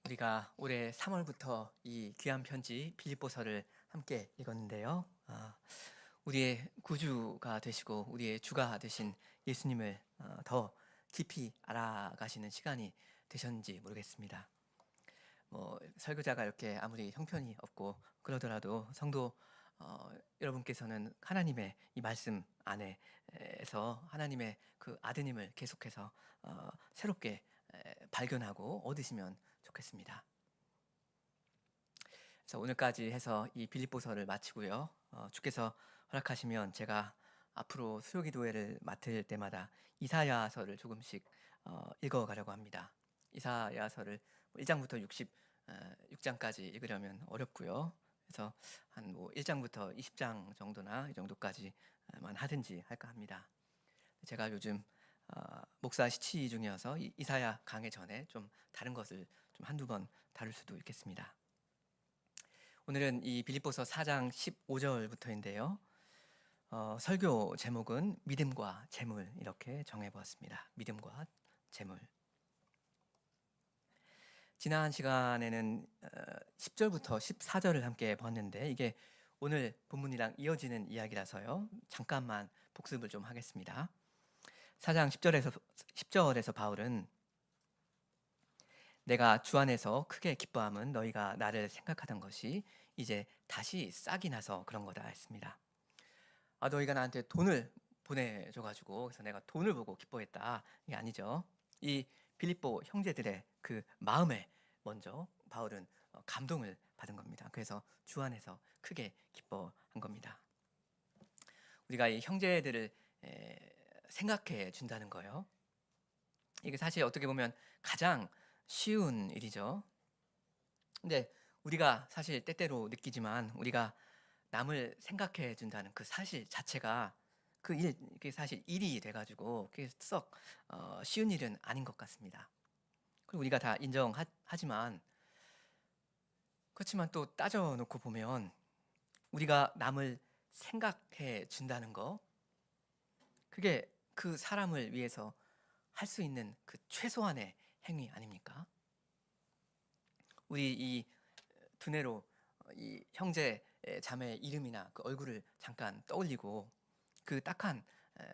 우리가 올해 3월부터 이 귀한 편지 빌립보서를 함께 읽었는데요. 우리의 구주가 되시고 우리의 주가 되신 예수님을 더 깊이 알아가시는 시간이 되셨는지 모르겠습니다. 설교자가 이렇게 아무리 형편이 없고 그러더라도 성도 여러분께서는 하나님의 이 말씀 안에서 하나님의 그 아드님을 계속해서 새롭게 발견하고 얻으시면 좋겠습니다. 그래서 오늘까지 해서 이 빌립보서를 마치고요. 주께서 허락하시면 제가 앞으로 수요기도회를 맡을 때마다 이사야서를 조금씩 읽어가려고 합니다. 이사야서를 1장부터 6장까지 읽으려면 어렵고요. 그래서 한 1장부터 20장 정도나 이 정도까지만 하든지 할까 합니다. 제가 요즘 목사 시치 중이어서 이사야 강의 전에 좀 다른 것을 좀 한두 번 다룰 수도 있겠습니다. 오늘은 이 빌립보서 4장 15절부터인데요. 설교 제목은 믿음과 재물 이렇게 정해보았습니다. 믿음과 재물. 지난 시간에는 10절부터 14절을 함께 봤는데 이게 오늘 본문이랑 이어지는 이야기라서요. 잠깐만 복습을 좀 하겠습니다. 4장 10절에서 바울은 내가 주 안에서 크게 기뻐함은 너희가 나를 생각하던 것이 이제 다시 싹이 나서 그런 거다 했습니다. 너희가 나한테 돈을 보내줘가지고 그래서 내가 돈을 보고 기뻐했다. 이게 아니죠. 이 빌립보 형제들의 그 마음에 먼저 바울은 감동을 받은 겁니다. 그래서 주 안에서 크게 기뻐한 겁니다. 우리가 이 형제들을 생각해 준다는 거예요. 이게 사실 어떻게 보면 가장 쉬운 일이죠. 근데 우리가 사실 때때로 느끼지만 우리가 남을 생각해 준다는 그 사실 자체가 그게 사실 일이 돼가지고 그게 썩 쉬운 일은 아닌 것 같습니다. 그리고 우리가 다 인정하지만 그렇지만 또 따져놓고 보면 우리가 남을 생각해 준다는 거 그게 그 사람을 위해서 할 수 있는 그 최소한의 행위 아닙니까? 우리 이 두뇌로 이 형제 자매의 이름이나 그 얼굴을 잠깐 떠올리고 그 딱한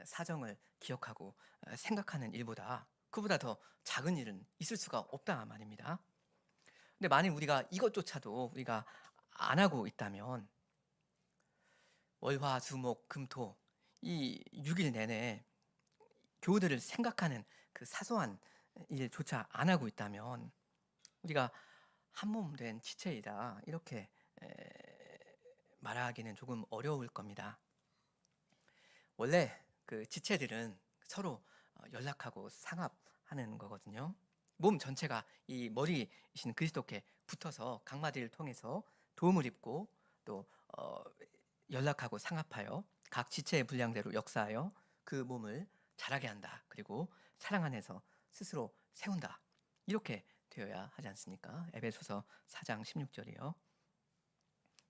사정을 기억하고 생각하는 일보다 그보다 더 작은 일은 있을 수가 없다 말입니다. 근데 만약 우리가 이것조차도 우리가 안 하고 있다면 월화수목금토 이 6일 내내 교우들을 생각하는 그 사소한 일조차 안 하고 있다면 우리가 한 몸 된 지체이다 이렇게 말하기는 조금 어려울 겁니다. 원래 그 지체들은 서로 연락하고 상합하는 거거든요. 몸 전체가 이 머리이신 그리스도께 붙어서 각마디를 통해서 도움을 입고 또 연락하고 상합하여 각 지체의 분량대로 역사하여 그 몸을 자라게 한다. 그리고 사랑 안에서 스스로 세운다. 이렇게 되어야 하지 않습니까? 에베소서 4장 16절이요.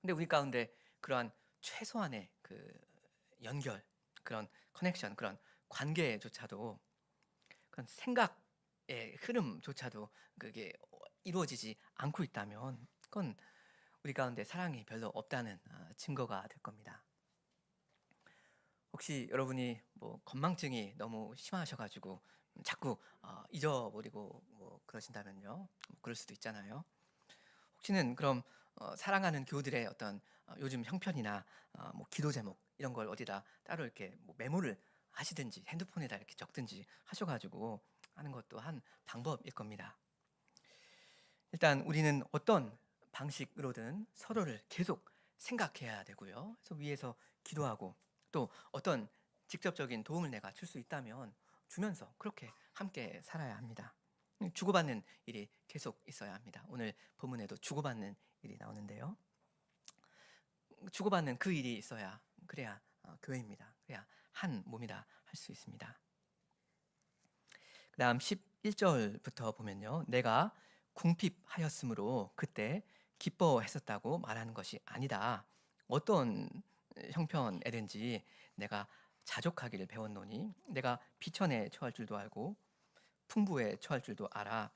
근데 우리 가운데 그러한 최소한의 그 연결, 그런 커넥션, 그런 관계조차도 그런 생각의 흐름조차도 그게 이루어지지 않고 있다면 그건 우리 가운데 사랑이 별로 없다는 증거가 될 겁니다. 혹시 여러분이 건망증이 너무 심하셔가지고 자꾸 잊어버리고 그러신다면요, 그럴 수도 있잖아요. 혹시는 그럼 사랑하는 교우들의 어떤 요즘 형편이나 기도 제목 이런 걸 어디다 따로 이렇게 메모를 하시든지 핸드폰에다 이렇게 적든지 하셔가지고 하는 것도 한 방법일 겁니다. 일단 우리는 어떤 방식으로든 서로를 계속 생각해야 되고요. 그래서 위에서 기도하고 또 어떤 직접적인 도움을 내가 줄 수 있다면 주면서 그렇게 함께 살아야 합니다. 주고받는 일이 계속 있어야 합니다. 오늘 본문에도 주고받는 일이 나오는데요. 주고받는 그 일이 있어야 그래야 교회입니다. 그래야 한 몸이다 할 수 있습니다. 그 다음 11절부터 보면요. 내가 궁핍하였으므로 그때 기뻐했었다고 말하는 것이 아니다. 어떤 형편에든지 내가 자족하기를 배웠노니 내가 비천에 처할 줄도 알고 풍부에 처할 줄도 알아.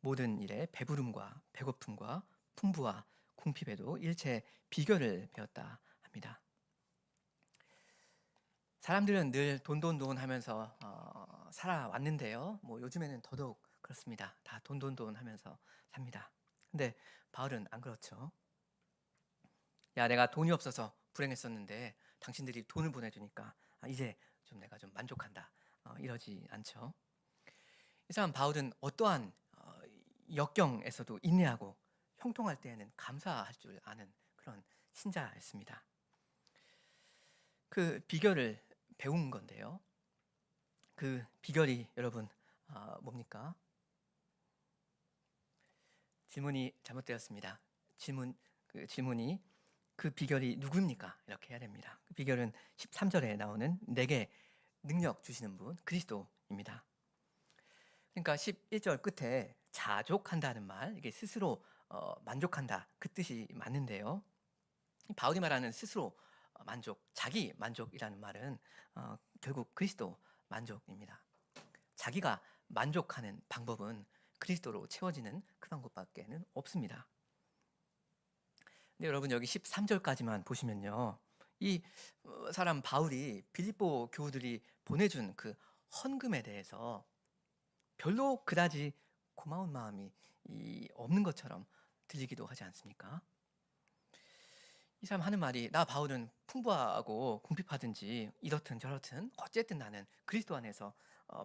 모든 일에 배부름과 배고픔과 풍부와 궁핍에도 일체 비결을 배웠다 합니다. 사람들은 늘 돈 하면서 살아왔는데요. 뭐 요즘에는 더더욱 그렇습니다. 다 돈 하면서 삽니다. 근데 바울은 안 그렇죠. 야, 내가 돈이 없어서 불행했었는데 당신들이 돈을 보내주니까 이제 좀 내가 좀 만족한다. 이러지 않죠. 이 사람 바울은 어떠한 역경에서도 인내하고 형통할 때에는 감사할 줄 아는 그런 신자였습니다. 그 비결을 배운 건데요. 그 비결이 여러분 뭡니까? 질문이 잘못되었습니다. 질문이 그 비결이 누굽니까? 이렇게 해야 됩니다. 그 비결은 13절에 나오는 내게 능력 주시는 분 그리스도입니다. 그러니까 11절 끝에 자족한다는 말, 이게 스스로 만족한다 그 뜻이 맞는데요. 바울이 말하는 스스로 만족, 자기 만족이라는 말은 결국 그리스도 만족입니다. 자기가 만족하는 방법은 그리스도로 채워지는 그 방법밖에는 없습니다. 근데 여러분 여기 13절까지만 보시면요. 이 사람 바울이 빌립보 교우들이 보내준 그 헌금에 대해서 별로 그다지 고마운 마음이 없는 것처럼 들리기도 하지 않습니까? 이 사람 하는 말이 나 바울은 풍부하고 궁핍하든지 이렇든 저렇든 어쨌든 나는 그리스도 안에서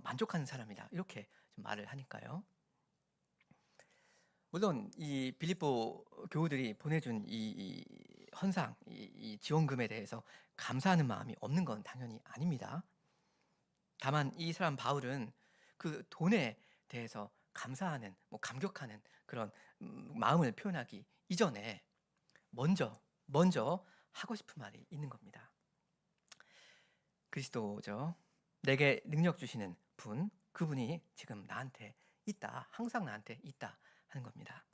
만족하는 사람이다. 이렇게 좀 말을 하니까요. 물론 이 빌립보 교우들이 보내준 이 헌상, 이 지원금에 대해서 감사하는 마음이 없는 건 당연히 아닙니다. 다만 이 사람 바울은 그 돈에 대해서 감사하는, 뭐 감격하는 그런 마음을 표현하기 이전에 먼저 하고 싶은 말이 있는 겁니다. 그리스도죠. 내게 능력 주시는 분, 그분이 지금 나한테 있다, 항상 나한테 있다 하는 겁니다.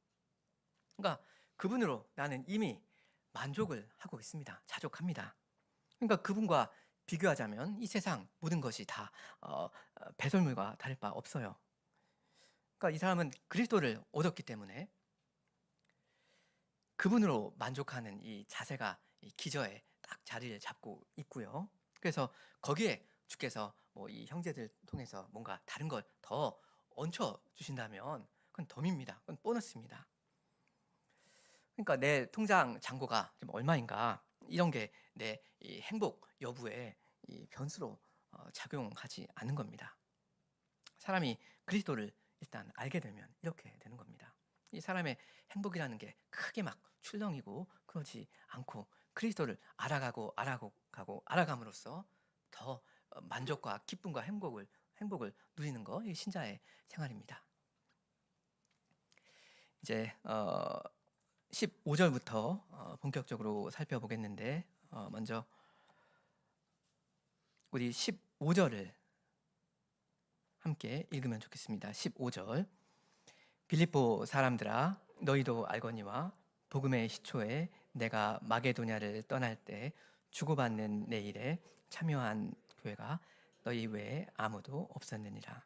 그러니까 그분으로 나는 이미 만족을 하고 있습니다. 자족합니다. 그러니까 그분과 비교하자면 이 세상 모든 것이 다 배설물과 다를 바 없어요. 그러니까 이 사람은 그리스도를 얻었기 때문에 그분으로 만족하는 이 자세가 이 기저에 딱 자리를 잡고 있고요. 그래서 거기에 주께서 뭐 이 형제들 통해서 뭔가 다른 걸 더 얹혀 주신다면 그건 덤입니다. 그건 보너스입니다. 그러니까 내 통장 잔고가 지금 얼마인가 이런 게 내 이 행복 여부에 이 변수로 작용하지 않는 겁니다. 사람이 그리스도를 일단 알게 되면 이렇게 되는 겁니다. 이 사람의 행복이라는 게 크게 막 출렁이고 그러지 않고 그리스도를 알아감으로써 더 만족과 기쁨과 행복을 누리는 거, 이 신자의 생활입니다. 이제 15절부터 본격적으로 살펴보겠는데 먼저 우리 15절을 함께 읽으면 좋겠습니다. 15절 빌립보 사람들아 너희도 알거니와 복음의 시초에 내가 마게도냐를 떠날 때 주고받는 내 일에 참여한 교회가 너희 외에 아무도 없었느니라.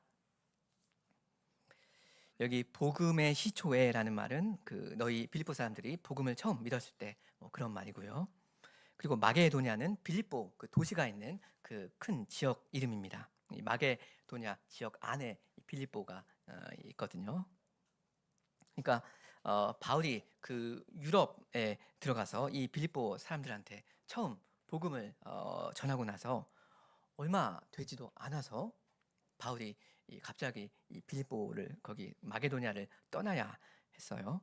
여기 복음의 시초에라는 말은 그 너희 빌립보 사람들이 복음을 처음 믿었을 때 그런 말이고요. 그리고 마게도냐는 빌립보 그 도시가 있는 그 큰 지역 이름입니다. 이 마게도냐 지역 안에 빌립보가 있거든요. 그러니까 바울이 그 유럽에 들어가서 이 빌립보 사람들한테 처음 복음을 전하고 나서 얼마 되지도 않아서 바울이 갑자기 이 빌립보를 거기 마게도냐를 떠나야 했어요.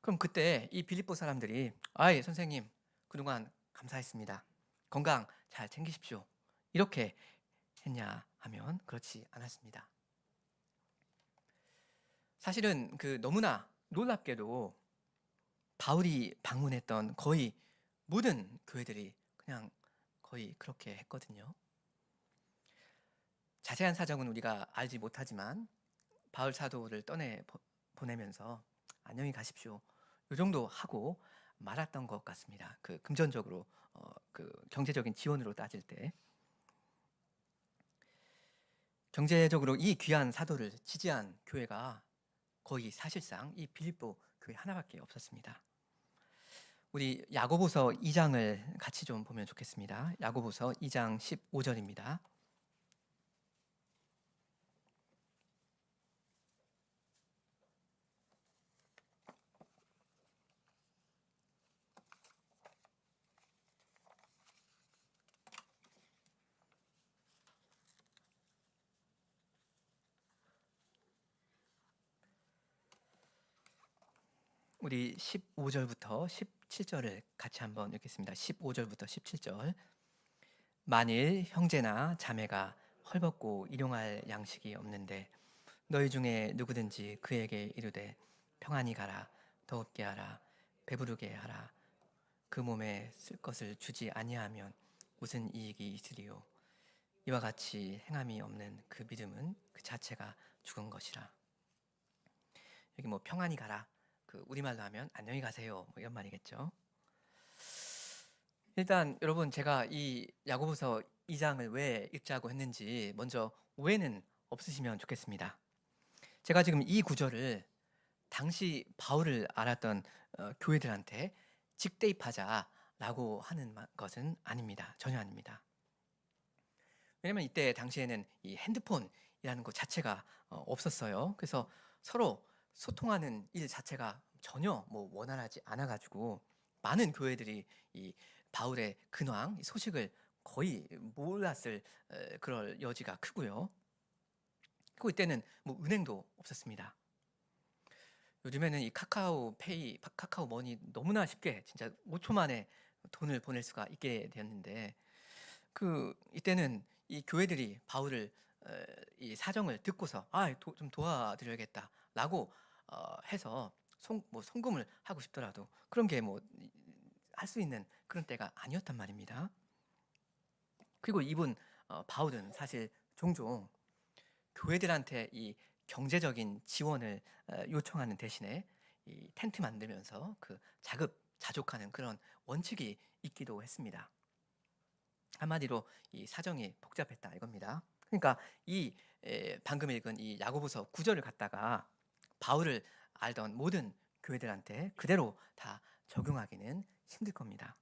그럼 그때 이 빌립보 사람들이 아이 선생님 그동안 감사했습니다. 건강 잘 챙기십시오. 이렇게 했냐 하면 그렇지 않았습니다. 사실은 그 너무나 놀랍게도 바울이 방문했던 거의 모든 교회들이 그냥 거의 그렇게 했거든요. 자세한 사정은 우리가 알지 못하지만 바울 사도를 보내면서 안녕히 가십시오. 이 정도 하고 말았던 것 같습니다. 그 금전적으로 그 경제적인 지원으로 따질 때 경제적으로 이 귀한 사도를 지지한 교회가 거의 사실상 이 빌립보 교회 하나밖에 없었습니다. 우리 야고보서 2장을 같이 좀 보면 좋겠습니다. 야고보서 2장 15절입니다. 우리 15절부터 17절을 같이 한번 읽겠습니다. 15절부터 17절. 만일 형제나 자매가 헐벗고 일용할 양식이 없는데 너희 중에 누구든지 그에게 이르되 평안히 가라, 더웁게 하라, 배부르게 하라, 그 몸에 쓸 것을 주지 아니하면 무슨 이익이 있으리요. 이와 같이 행함이 없는 그 믿음은 그 자체가 죽은 것이라. 여기 뭐 평안히 가라, 그 우리말로 하면 안녕히 가세요, 뭐 이런 말이겠죠. 일단 여러분, 제가 이 야고보서 2장을 왜 읽자고 했는지 먼저 오해는 없으시면 좋겠습니다. 제가 지금 이 구절을 당시 바울을 알았던 교회들한테 직대입하자라고 하는 것은 아닙니다. 전혀 아닙니다. 왜냐면 이때 당시에는 이 핸드폰이라는 것 자체가 없었어요. 그래서 서로 소통하는 일 자체가 전혀 뭐 원활하지 않아가지고 많은 교회들이 이 바울의 근황, 이 소식을 거의 몰랐을 그럴 여지가 크고요. 그리고 이때는 뭐 은행도 없었습니다. 요즘에는 이 카카오페이, 카카오머니 너무나 쉽게 진짜 5초 만에 돈을 보낼 수가 있게 되었는데, 그 이때는 이 교회들이 바울을 이 사정을 듣고서 좀 도와드려야겠다라고 해서 송금을 하고 싶더라도 그런 게 뭐 할 수 있는 그런 때가 아니었단 말입니다. 그리고 이분 바울은 사실 종종 교회들한테 이 경제적인 지원을 요청하는 대신에 이 텐트 만들면서 그 자급자족하는 그런 원칙이 있기도 했습니다. 한마디로 이 사정이 복잡했다 이겁니다. 그러니까 이 방금 읽은 이 야고보서 9절을 갖다가 바울을 알던 모든 교회들한테 그대로 다 적용하기는 힘들 겁니다.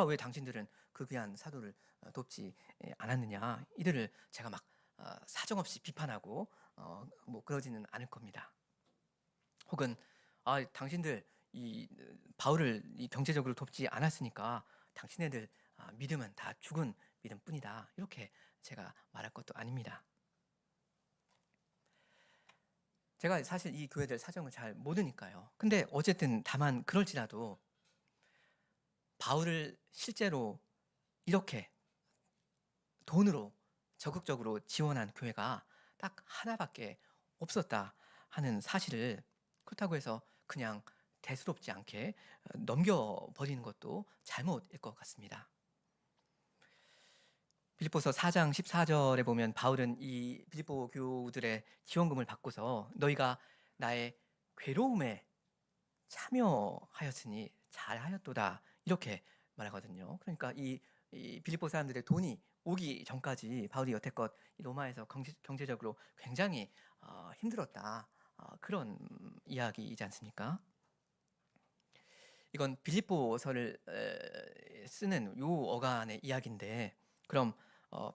왜 당신들은 그 귀한 사도를 돕지 않았느냐, 이들을 제가 막 사정없이 비판하고 뭐 그러지는 않을 겁니다. 혹은 당신들 이 바울을 이 경제적으로 돕지 않았으니까 당신네들 믿음은 다 죽은 믿음뿐이다, 이렇게 제가 말할 것도 아닙니다. 제가 사실 이 교회들 사정을 잘 모르니까요. 근데 어쨌든 다만 그럴지라도 바울을 실제로 이렇게 돈으로 적극적으로 지원한 교회가 딱 하나밖에 없었다 하는 사실을, 그렇다고 해서 그냥 대수롭지 않게 넘겨버리는 것도 잘못일 것 같습니다. 빌립보서 4장 14절에 보면 바울은 이 빌립보 교우들의 지원금을 받고서 너희가 나의 괴로움에 참여하였으니 잘하였도다, 이렇게 말하거든요. 그러니까 이 빌립보 사람들의 돈이 오기 전까지 바울이 여태껏 로마에서 경제적으로 굉장히 힘들었다, 그런 이야기이지 않습니까? 이건 빌립보서를 쓰는 요 어간의 이야기인데, 그럼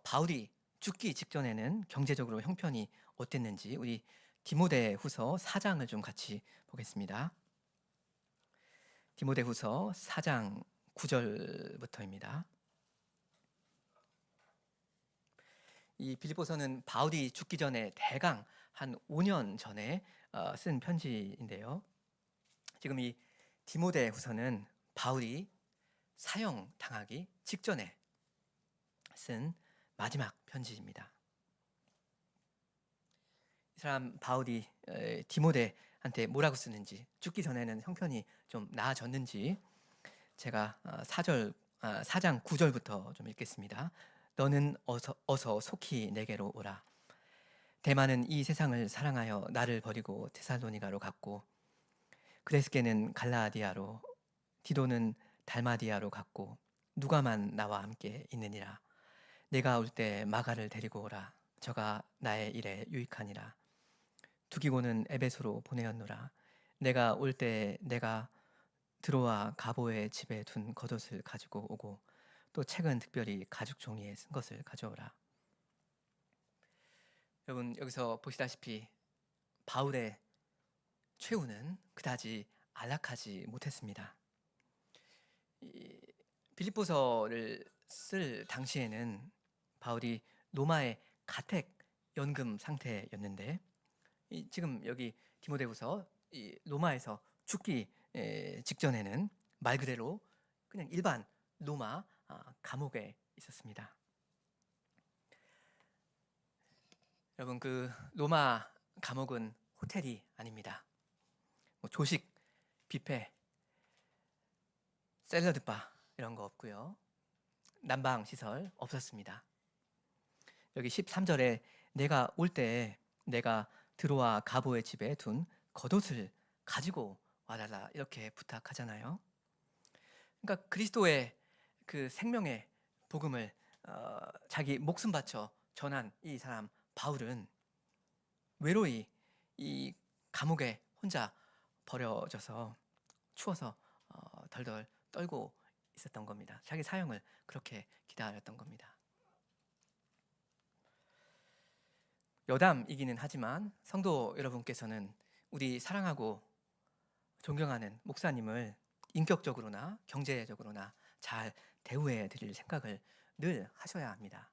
바울이 죽기 직전에는 경제적으로 형편이 어땠는지 우리 디모데후서 4장을 좀 같이 보겠습니다. 디모데후서 4장 9절부터입니다. 이 빌립보서는 바울이 죽기 전에 대강 한 5년 전에 쓴 편지인데요. 지금 이 디모데후서는 바울이 사형당하기 직전에 쓴 마지막 편지입니다. 이 사람 바울이 디모데한테 뭐라고 쓰는지, 죽기 전에는 형편이 좀 나아졌는지 제가 4장 9절부터 좀 읽겠습니다. 너는 어서 속히 내게로 오라. 데마는 이 세상을 사랑하여 나를 버리고 데살로니가로 갔고, 그레스게는 갈라디아로, 디도는 달마디아로 갔고, 누가만 나와 함께 있느니라. 내가 올 때 마가를 데리고 오라. 저가 나의 일에 유익하니라. 두기고는 에베소로 보내었노라. 내가 올 때 내가 드로아 가보의 집에 둔 겉옷을 가지고 오고 또 책은 특별히 가죽 종이에 쓴 것을 가져오라. 여러분 여기서 보시다시피 바울의 최후는 그다지 안락하지 못했습니다. 이 빌립보서를 쓸 당시에는 바울이 로마의 가택 연금 상태였는데 지금 여기 디모데후서 이 로마에서 죽기 직전에는 말 그대로 그냥 일반 로마 감옥에 있었습니다. 여러분 그 로마 감옥은 호텔이 아닙니다. 뭐 조식, 뷔페, 샐러드바 이런 거 없고요. 난방 시설 없었습니다. 여기 13절에 내가 올 때 내가 드로아 가보의 집에 둔 겉옷을 가지고 와달라 이렇게 부탁하잖아요. 그러니까 그리스도의 그 생명의 복음을 자기 목숨 바쳐 전한 이 사람 바울은 외로이 이 감옥에 혼자 버려져서 추워서 덜덜 떨고 있었던 겁니다. 자기 사형을 그렇게 기다렸던 겁니다. 여담이기는 하지만 성도 여러분께서는 우리 사랑하고 존경하는 목사님을 인격적으로나 경제적으로나 잘 대우해 드릴 생각을 늘 하셔야 합니다.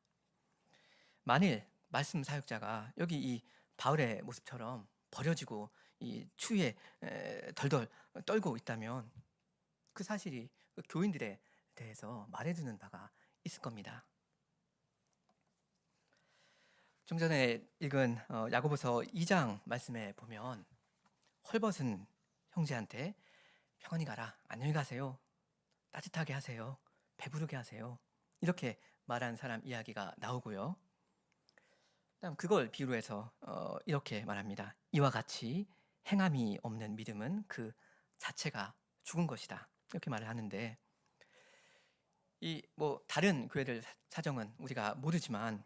만일 말씀 사역자가 여기 이 바울의 모습처럼 버려지고 이 추위에 덜덜 떨고 있다면 그 사실이 그 교인들에 대해서 말해주는 바가 있을 겁니다. 좀 전에 읽은 야고보서 2장 말씀에 보면 헐벗은 형제한테 평안히 가라, 안녕히 가세요, 따뜻하게 하세요, 배부르게 하세요 이렇게 말한 사람 이야기가 나오고요. 그다음 그걸 비유로 해서 이렇게 말합니다. 이와 같이 행함이 없는 믿음은 그 자체가 죽은 것이다 이렇게 말을 하는데 이 뭐 다른 교회들 사정은 우리가 모르지만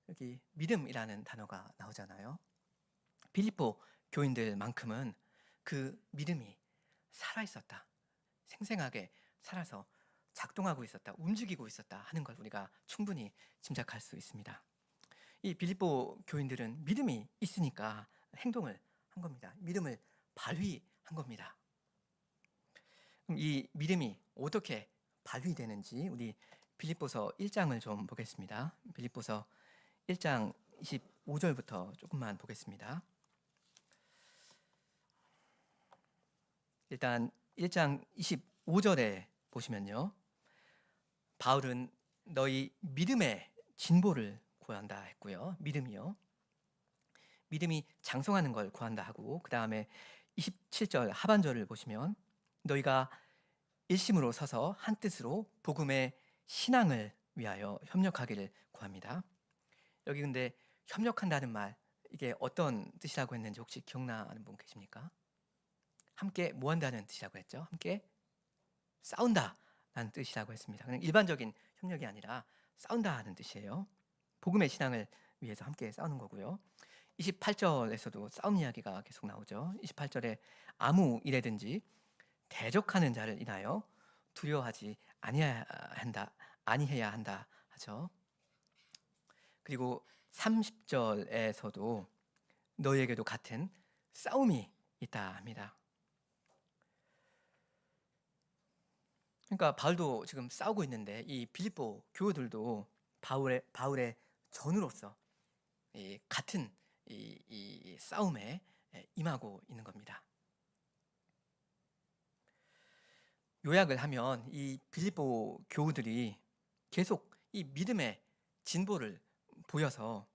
여기 믿음이라는 단어가 나오잖아요. 빌립보 교인들만큼은 그 믿음이 살아있었다, 생생하게 살아서 작동하고 있었다, 움직이고 있었다 하는 걸 우리가 충분히 짐작할 수 있습니다. 이 빌립보 교인들은 믿음이 있으니까 행동을 한 겁니다. 믿음을 발휘한 겁니다. 그럼 이 믿음이 어떻게 발휘되는지 우리 빌립보서 1장을 좀 보겠습니다. 빌립보서 1장 25절부터 조금만 보겠습니다. 일단 1장 25절에 보시면요. 바울은 너희 믿음의 진보를 구한다 했고요. 믿음이요. 믿음이 장성하는 걸 구한다 하고 그 다음에 27절 하반절을 보시면 너희가 일심으로 서서 한 뜻으로 복음의 신앙을 위하여 협력하기를 구합니다. 여기 근데 협력한다는 말 이게 어떤 뜻이라고 했는지 혹시 기억나는 분 계십니까? 함께 뭐 한다는 뜻이라고 했죠? 함께 싸운다라는 뜻이라고 했습니다. 그냥 일반적인 협력이 아니라 싸운다는 뜻이에요. 복음의 신앙을 위해서 함께 싸우는 거고요. 28절에서도 싸움 이야기가 계속 나오죠. 28절에 아무 일에든지 대적하는 자를 인하여 두려워하지 아니해야 한다 하죠. 그리고 30절에서도 너희에게도 같은 싸움이 있다 합니다. 그러니까 바울도 지금 싸우고 있는데 이 빌립보 교우들도 바울의 전우로서 같은 이 싸움에 임하고 있는 겁니다. 요약을 하면 이 빌립보 교우들이 계속 이 믿음의 진보를 보여서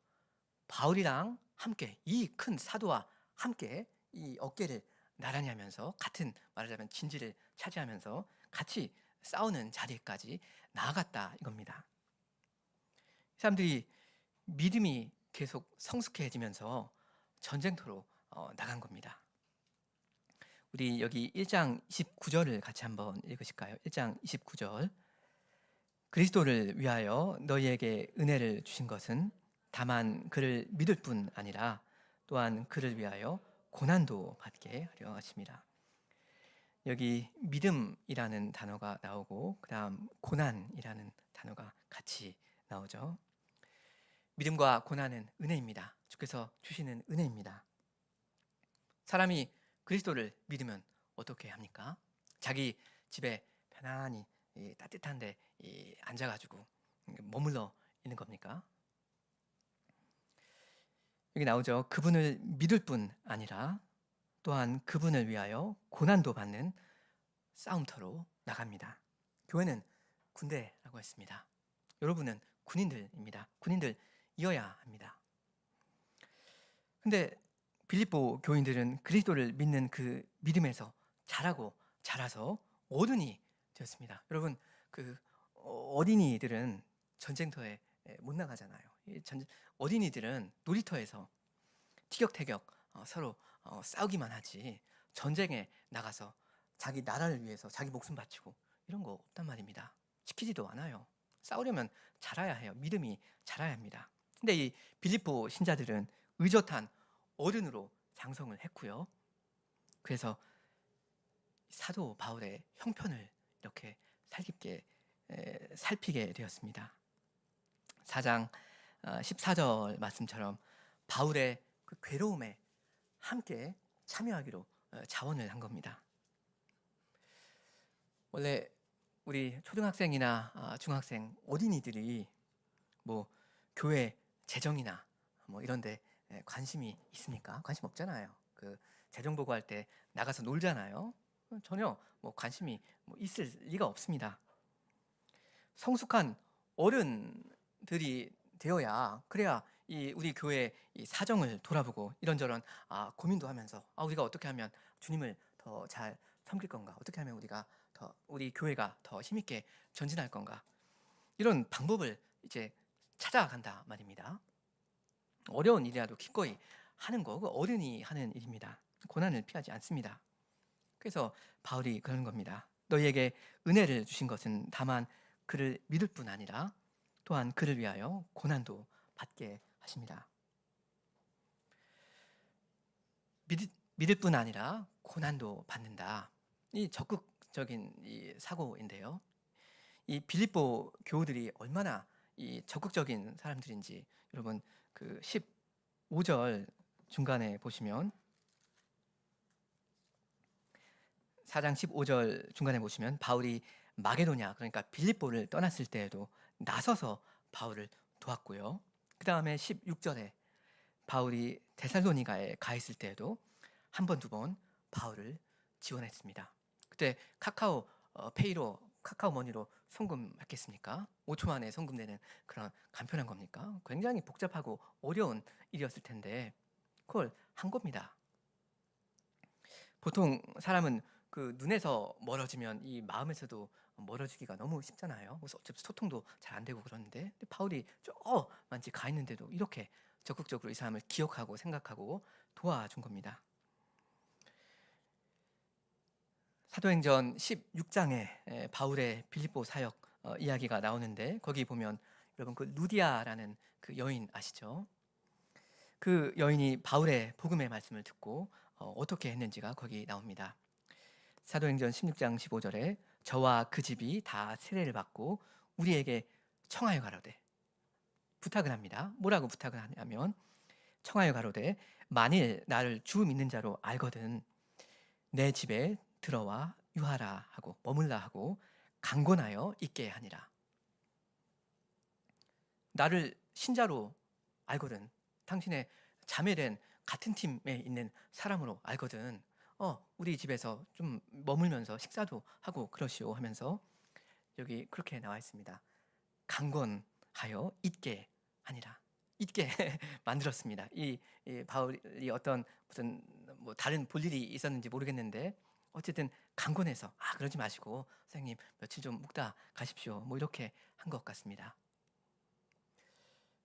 바울이랑 함께 이 큰 사도와 함께 이 어깨를 나란히 하면서 같은 말하자면 진지를 차지하면서 같이 싸우는 자리까지 나아갔다 이겁니다. 사람들이 믿음이 계속 성숙해지면서 전쟁터로 나간 겁니다. 우리 여기 1장 29절을 같이 한번 읽으실까요? 1장 29절. 그리스도를 위하여 너희에게 은혜를 주신 것은 다만 그를 믿을 뿐 아니라 또한 그를 위하여 고난도 받게 하려 하십니다. 여기 믿음이라는 단어가 나오고 그다음 고난이라는 단어가 같이 나오죠. 믿음과 고난은 은혜입니다. 주께서 주시는 은혜입니다. 사람이 그리스도를 믿으면 어떻게 합니까? 자기 집에 편안히 따뜻한 데 앉아가지고 머물러 있는 겁니까? 여기 나오죠. 그분을 믿을 뿐 아니라 또한 그분을 위하여 고난도 받는 싸움터로 나갑니다. 교회는 군대라고 했습니다. 여러분은 군인들입니다. 군인들이어야 합니다. 근데 빌립보 교인들은 그리스도를 믿는 그 믿음에서 자라서 어른이 되었습니다. 여러분, 그 어린이들은 전쟁터에 못 나가잖아요. 어린이들은 놀이터에서 티격태격 서로 싸우기만 하지 전쟁에 나가서 자기 나라를 위해서 자기 목숨 바치고 이런 거 없단 말입니다. 시키지도 않아요. 싸우려면 자라야 해요. 믿음이 자라야 합니다. 근데 이 빌립보 신자들은 의젓한 어른으로 장성을 했고요. 그래서 사도 바울의 형편을 이렇게 살깊게 살피게 되었습니다. 4장 14절 말씀처럼 바울의 그 괴로움에 함께 참여하기로 자원을 한 겁니다. 원래 우리 초등학생이나 중학생, 어린이들이 뭐 교회 재정이나 뭐 이런데 관심이 있습니까? 관심 없잖아요. 그 재정 보고할 때 나가서 놀잖아요. 전혀 뭐 관심이 있을 리가 없습니다. 성숙한 어른들이 되어야 그래야 우리 교회 이 사정을 돌아보고 이런저런 고민도 하면서 우리가 어떻게 하면 주님을 더 잘 섬길 건가? 어떻게 하면 우리 교회가 더 힘있게 전진할 건가? 이런 방법을 이제 찾아간다 말입니다. 어려운 일이라도 기꺼이 하는 거, 그 어른이 하는 일입니다. 고난을 피하지 않습니다. 그래서 바울이 그러는 겁니다. 너희에게 은혜를 주신 것은 다만 그를 믿을 뿐 아니라 또한 그를 위하여 고난도 받게 하십니다. 믿을 뿐 아니라 고난도 받는다. 이 적극적인 이 사고인데요. 이 빌립보 교우들이 얼마나 이 적극적인 사람들인지 여러분 그 15절 중간에 보시면 4장 15절 중간에 보시면 바울이 마게도냐 그러니까 빌립보를 떠났을 때에도 나서서 바울을 도왔고요. 그 다음에 16절에 바울이 데살로니가에 가 있을 때에도 한 번, 두 번 바울을 지원했습니다. 그때 페이로 카카오머니로 송금했겠습니까? 5초 만에 송금되는 그런 간편한 겁니까? 굉장히 복잡하고 어려운 일이었을 텐데 그걸 한 겁니다. 보통 사람은 그 눈에서 멀어지면 이 마음에서도 멀어지기가 너무 쉽잖아요. 그래서 어차피 소통도 잘 안 되고 그러는데 바울이 저만치 가 있는데도 이렇게 적극적으로 이 사람을 기억하고 생각하고 도와준 겁니다. 사도행전 16장에 바울의 빌립보 사역 이야기가 나오는데 거기 보면 여러분 그 루디아라는 그 여인 아시죠? 그 여인이 바울의 복음의 말씀을 듣고 어떻게 했는지가 거기 나옵니다. 사도행전 16장 15절에 저와 그 집이 다 세례를 받고 우리에게 청하여 가로되 부탁을 합니다. 뭐라고 부탁을 하냐면 청하여 가로되 만일 나를 주 믿는 자로 알거든 내 집에 들어와 유하라 하고 머물라 하고 강권하여 있게 하니라. 나를 신자로 알거든 당신의 자매된 같은 팀에 있는 사람으로 알거든 우리 집에서 좀 머물면서 식사도 하고 그러시오 하면서 여기 그렇게 나와 있습니다. 강권하여 있게 하니라. 있게 만들었습니다. 이 바울이 어떤 무슨 다른 볼일이 있었는지 모르겠는데 어쨌든 강권해서 그러지 마시고 선생님 며칠 좀 묵다 가십시오. 이렇게 한 것 같습니다.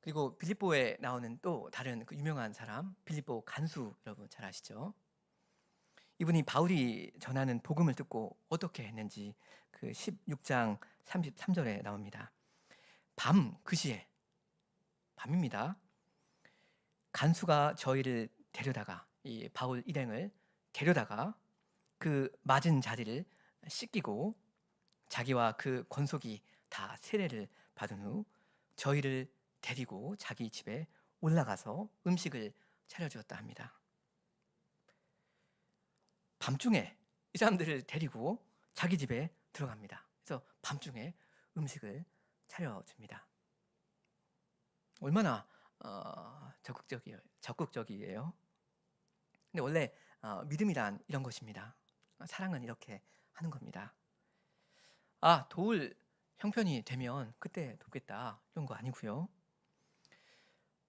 그리고 빌립보에 나오는 또 다른 그 유명한 사람 빌립보 간수 여러분 잘 아시죠? 이분이 바울이 전하는 복음을 듣고 어떻게 했는지 그 16장 33절에 나옵니다. 밤 그 시에 밤입니다. 간수가 저희를 데려다가 이 바울 일행을 데려다가 그 맞은 자리를 씻기고 자기와 그 권속이 다 세례를 받은 후 저희를 데리고 자기 집에 올라가서 음식을 차려주었다 합니다. 밤중에 이 사람들을 데리고 자기 집에 들어갑니다. 그래서 밤중에 음식을 차려줍니다. 얼마나 적극적이에요. 근데 원래 믿음이란 이런 것입니다. 사랑은 이렇게 하는 겁니다. 도울 형편이 되면 그때 돕겠다 이런 거 아니고요.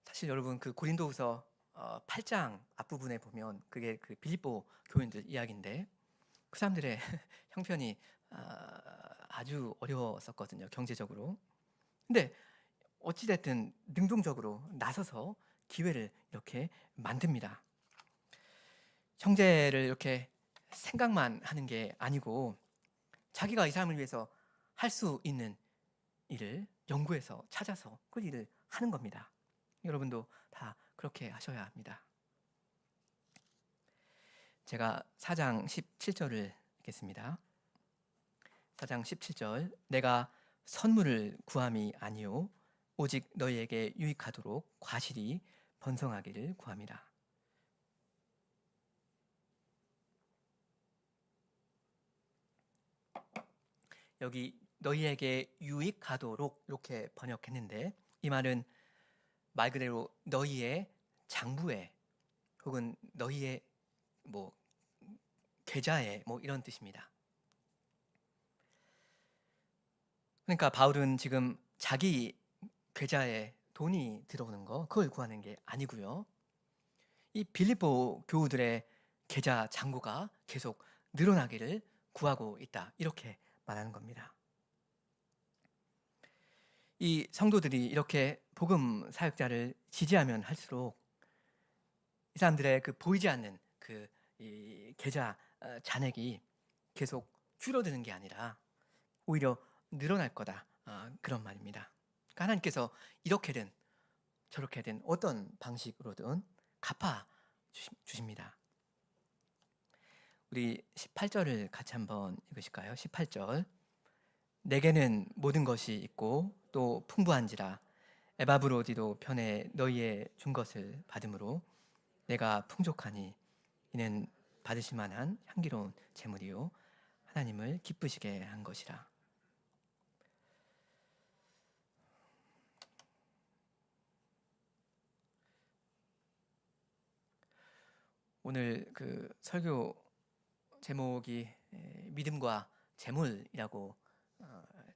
사실 여러분 그 고린도후서 8장 앞부분에 보면 그게 그 빌립보 교인들 이야기인데 그 사람들의 형편이 아주 어려웠었거든요, 경제적으로. 근데 어찌됐든 능동적으로 나서서 기회를 이렇게 만듭니다. 형제를 이렇게 생각만 하는 게 아니고 자기가 이 사람을 위해서 할 수 있는 일을 연구해서 찾아서 그 일을 하는 겁니다. 여러분도 다 그렇게 하셔야 합니다. 제가 4장 17절을 읽겠습니다. 4장 17절 내가 선물을 구함이 아니요 오직 너희에게 유익하도록 과실이 번성하기를 구함이라. 여기 너희에게 유익하도록 이렇게 번역했는데 이 말은 말 그대로 너희의 장부에 혹은 너희의 계좌에 이런 뜻입니다. 그러니까 바울은 지금 자기 계좌에 돈이 들어오는 거 그걸 구하는 게 아니고요. 이 빌립보 교우들의 계좌 잔고가 계속 늘어나기를 구하고 있다 이렇게 말하는 겁니다. 이 성도들이 이렇게 복음 사역자를 지지하면 할수록 이 사람들의 그 보이지 않는 이 계좌 잔액이 계속 줄어드는 게 아니라 오히려 늘어날 거다 그런 말입니다. 그러니까 하나님께서 이렇게든 저렇게든 어떤 방식으로든 갚아 주십니다. 우리 18절을 같이 한번 읽으실까요? 18절 내게는 모든 것이 있고 또 풍부한지라 에바브로디도 편에 너희의 준 것을 받음으로 내가 풍족하니 이는 받으실 만한 향기로운 제물이요 하나님을 기쁘시게 한 것이라. 오늘 그 설교 제목이 믿음과 재물이라고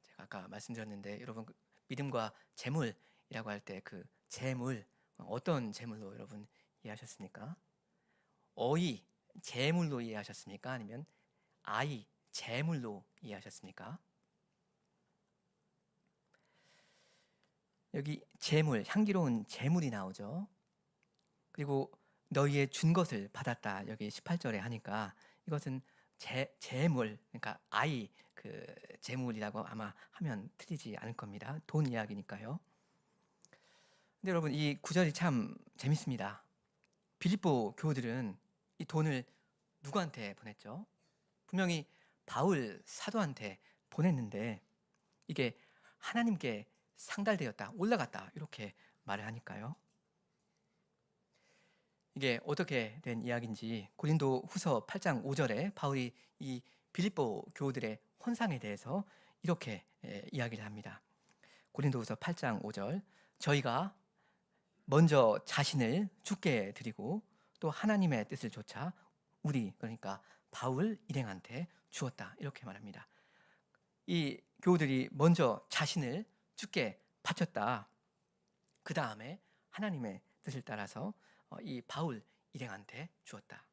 제가 아까 말씀드렸는데 여러분 믿음과 재물이라고 할 때 그 재물 어떤 재물로 여러분 이해하셨습니까? 어이 재물로 이해하셨습니까? 아니면 아이 재물로 이해하셨습니까? 여기 재물 향기로운 재물이 나오죠. 그리고 너희의 준 것을 받았다 여기 18절에 하니까 이것은 재물 그러니까 아이 그 재물이라고 아마 하면 틀리지 않을 겁니다. 돈 이야기니까요. 근데 여러분 이 구절이 참 재밌습니다. 빌립보 교우들은 이 돈을 누구한테 보냈죠? 분명히 바울 사도한테 보냈는데 이게 하나님께 상달되었다 올라갔다 이렇게 말을 하니까요. 이게 어떻게 된 이야기인지 고린도 후서 8장 5절에 바울이 이 빌립보 교우들의 혼상에 대해서 이렇게 이야기를 합니다. 고린도 후서 8장 5절 저희가 먼저 자신을 주께 드리고 또 하나님의 뜻을 조차 우리 그러니까 바울 일행한테 주었다 이렇게 말합니다. 이 교우들이 먼저 자신을 주께 바쳤다. 그 다음에 하나님의 뜻을 따라서 이 바울 일행한테 주었다.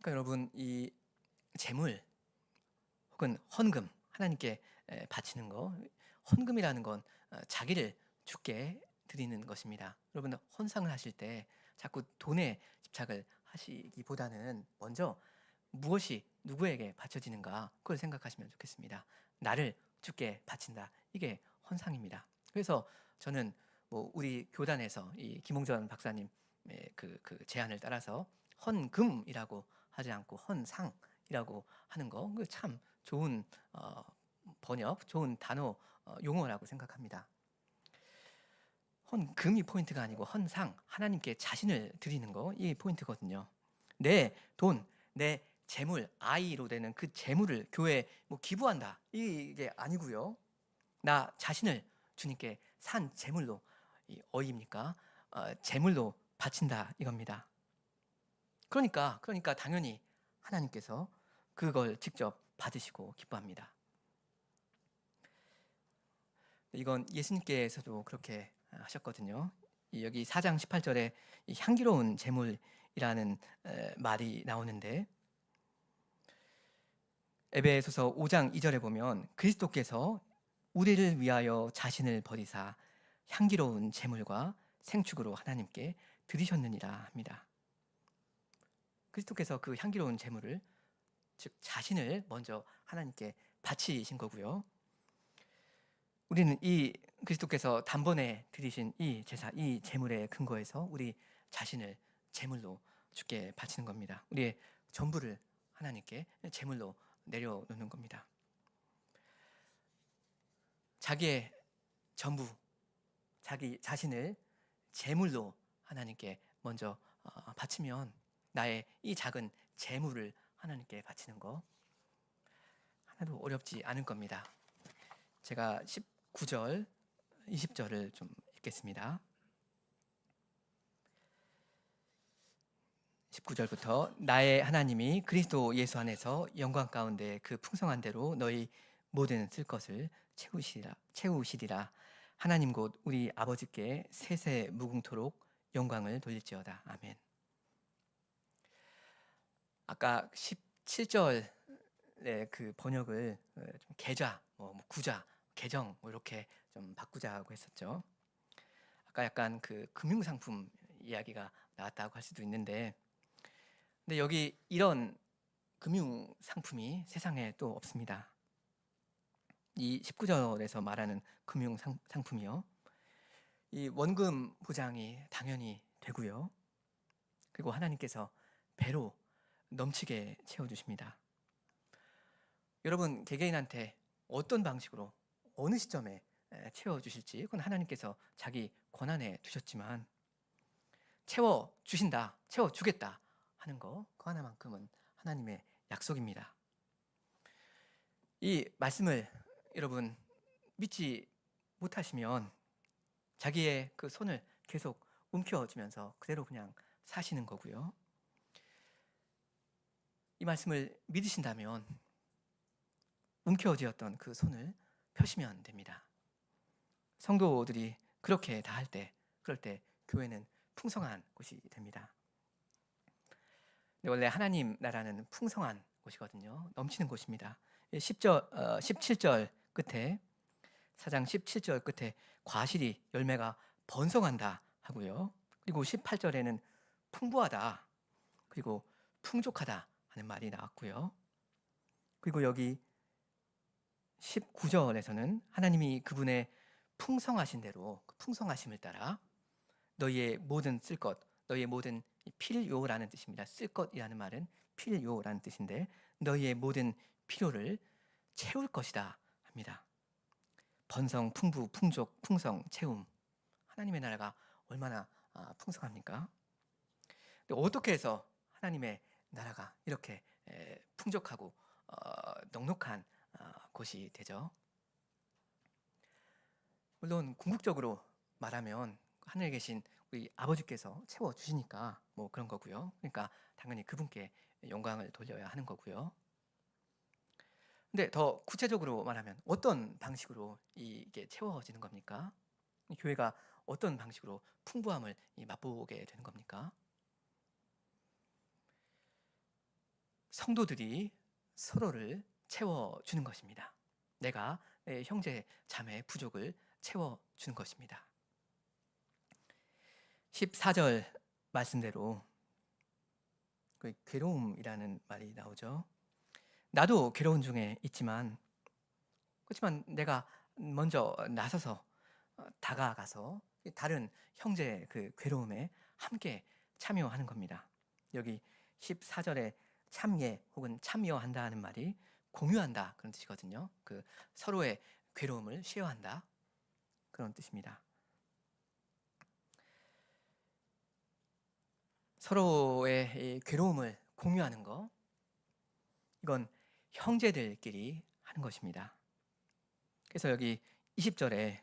그러니까 여러분 이 재물 혹은 헌금 하나님께 바치는 거 헌금이라는 건 자기를 주께 드리는 것입니다. 여러분 헌상을 하실 때 자꾸 돈에 집착을 하시기보다는 먼저 무엇이 누구에게 바쳐지는가 그걸 생각하시면 좋겠습니다. 나를 주께 바친다. 이게 헌상입니다. 그래서 저는 뭐 우리 교단에서 이 김홍전 박사님의 그 제안을 따라서 헌금이라고 하지 않고 헌상이라고 하는 거, 그 참 좋은 번역, 좋은 단어, 용어라고 생각합니다. 헌금이 포인트가 아니고 헌상, 하나님께 자신을 드리는 거, 이게 포인트거든요. 내 돈, 내 재물, 아이로 되는 그 재물을 교회에 뭐 기부한다, 이게 아니고요. 나 자신을 주님께 산 재물로, 이 어이입니까? 재물로 바친다, 이겁니다. 그러니까 당연히 하나님께서 그걸 직접 받으시고 기뻐합니다. 이건 예수님께서도 그렇게 하셨거든요. 여기 4장 18절에 향기로운 제물이라는 말이 나오는데, 에베소서 5장 2절에 보면 그리스도께서 우리를 위하여 자신을 버리사 향기로운 제물과 생축으로 하나님께 드리셨느니라 합니다. 그리스도께서 그 향기로운 제물을, 즉 자신을 먼저 하나님께 바치신 거고요. 우리는 이 그리스도께서 단번에 드리신 이 제사, 이 제물의 근거에서 우리 자신을 제물로 주께 바치는 겁니다. 우리의 전부를 하나님께 제물로 내려놓는 겁니다. 자기의 전부, 자기 자신을 제물로 하나님께 먼저 바치면 나의 이 작은 제물을 하나님께 바치는 거 하나도 어렵지 않을 겁니다. 제가 19절, 20절을 좀 읽겠습니다. 19절부터 나의 하나님이 그리스도 예수 안에서 영광 가운데 그 풍성한 대로 너희 모든 쓸 것을 채우시리라. 하나님 곧 우리 아버지께 세세 무궁토록 영광을 돌릴지어다. 아멘. 아까 17절의 그 번역을 좀 계좌, 구자, 계정 이렇게 좀 바꾸자고 했었죠. 아까 약간 그 금융상품 이야기가 나왔다고 할 수도 있는데, 근데 여기 이런 금융상품이 세상에 또 없습니다. 이 19절에서 말하는 금융상품이요, 이 원금 보장이 당연히 되고요. 그리고 하나님께서 배로 넘치게 채워주십니다. 여러분 개개인한테 어떤 방식으로 어느 시점에 채워주실지 그건 하나님께서 자기 권한에 두셨지만, 채워주신다, 채워주겠다 하는 거, 그 하나만큼은 하나님의 약속입니다. 이 말씀을 여러분 믿지 못하시면 자기의 그 손을 계속 움켜쥐면서 그대로 그냥 사시는 거고요. 이 말씀을 믿으신다면 움켜쥐었던 그 손을 펴시면 됩니다. 성도들이 그렇게 다 할 때, 그럴 때 교회는 풍성한 곳이 됩니다. 근데 원래 하나님 나라는 풍성한 곳이거든요. 넘치는 곳입니다. 17절 끝에, 4장 17절 끝에 과실이 열매가 번성한다 하고요. 그리고 18절에는 풍부하다, 그리고 풍족하다 하는 말이 나왔고요. 그리고 여기 19절에서는 하나님이 그분의 풍성하신 대로, 그 풍성하심을 따라 너희의 모든 쓸 것, 너희의 모든 필요라는 뜻입니다. 쓸 것이라는 말은 필요라는 뜻인데, 너희의 모든 필요를 채울 것이다 합니다. 번성, 풍부, 풍족, 풍성, 채움. 하나님의 나라가 얼마나 풍성합니까? 어떻게 해서 하나님의 나라가 이렇게 풍족하고 넉넉한 곳이 되죠? 물론 궁극적으로 말하면 하늘에 계신 우리 아버지께서 채워주시니까 뭐 그런 거고요. 그러니까 당연히 그분께 영광을 돌려야 하는 거고요. 근데 더 구체적으로 말하면 어떤 방식으로 이게 채워지는 겁니까? 교회가 어떤 방식으로 풍부함을 맛보게 되는 겁니까? 성도들이 서로를 채워주는 것입니다. 내가 내 형제 자매의 부족을 채워주는 것입니다. 14절 말씀대로 그 괴로움이라는 말이 나오죠. 나도 괴로운 중에 있지만, 그렇지만 내가 먼저 나서서 다가가서 다른 형제의 그 괴로움에 함께 참여하는 겁니다. 여기 14절에 참예 혹은 참여한다 하는 말이 공유한다 그런 뜻이거든요. 그 서로의 괴로움을 쉐어한다 그런 뜻입니다. 서로의 이 괴로움을 공유하는 거, 이건 형제들끼리 하는 것입니다. 그래서 여기 20절에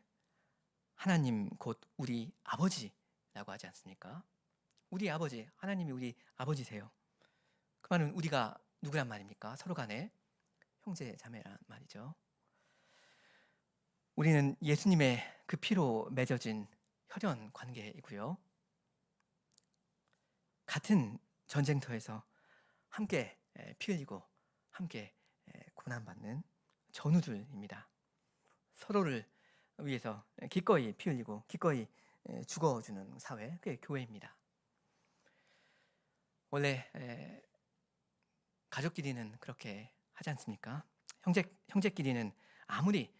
하나님 곧 우리 아버지라고 하지 않습니까? 우리 아버지, 하나님이 우리 아버지세요. 그 말은 우리가 누구란 말입니까? 서로 간에 형제 자매란 말이죠. 우리는 예수님의 그 피로 맺어진 혈연 관계이고요. 같은 전쟁터에서 함께 피 흘리고 함께 고난받는 전우들입니다. 서로를 위해서 기꺼이 피 흘리고 기꺼이 죽어주는 사회, 그게 교회입니다. 원래 가족끼리는 그렇게 하지 않습니까? 형제끼리는 아무리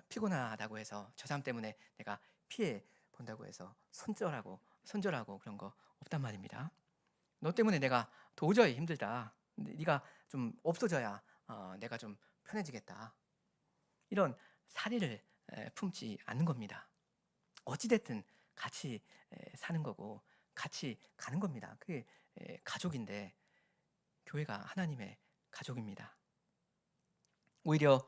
피곤하다고 해서 저 사람 때문에 내가 피해 본다고 해서 손절하고 그런 거 없단 말입니다. 너 때문에 내가 도저히 힘들다. 네가 좀 없어져야 내가 좀 편해지겠다. 이런 사리를 품지 않는 겁니다. 어찌됐든 같이 사는 거고 같이 가는 겁니다. 그게 가족인데 교회가 하나님의 가족입니다. 오히려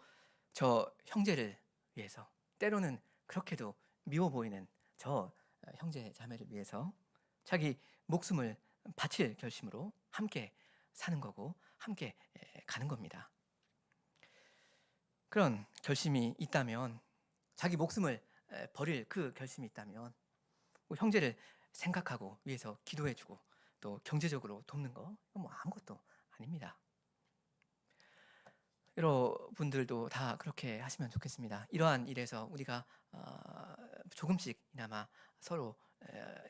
저 형제를 위해서, 때로는 그렇게도 미워 보이는 저 형제 자매를 위해서 자기 목숨을 바칠 결심으로 함께 사는 거고 함께 가는 겁니다. 그런 결심이 있다면, 자기 목숨을 버릴 그 결심이 있다면 형제를 생각하고 위해서 기도해주고 또 경제적으로 돕는 거 뭐 아무것도 아닙니다. 여러분들도 다 그렇게 하시면 좋겠습니다. 이러한 일에서 우리가 조금씩이나마 서로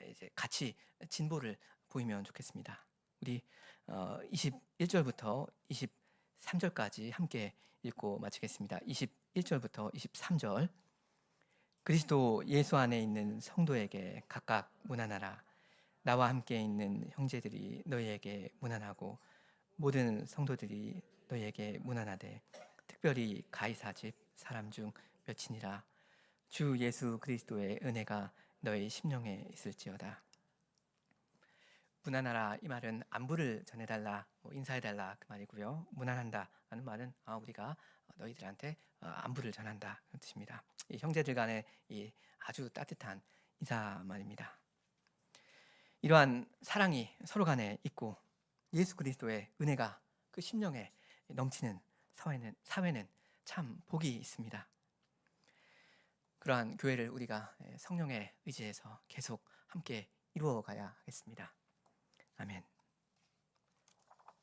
이제 같이 진보를 보이면 좋겠습니다. 우리 21절부터 23절까지 함께 읽고 마치겠습니다. 21절부터 23절. 그리스도 예수 안에 있는 성도에게 각각 문안하라. 나와 함께 있는 형제들이 너희에게 문안하고 모든 성도들이 너희에게 문안하되 특별히 가이사 집 사람 중 몇이니라. 주 예수 그리스도의 은혜가 너희 심령에 있을지어다. 문안하라, 이 말은 안부를 전해달라, 인사해달라 그 말이고요. 문안한다 하는 말은 우리가 너희들한테 안부를 전한다 그런 뜻입니다. 이 형제들 간의 이 아주 따뜻한 인사 말입니다. 이러한 사랑이 서로 간에 있고 예수 그리스도의 은혜가 그 심령에 넘치는 사회는 참 복이 있습니다. 그러한 교회를 우리가 성령의 의지에서 계속 함께 이루어가야 하겠습니다. 아멘.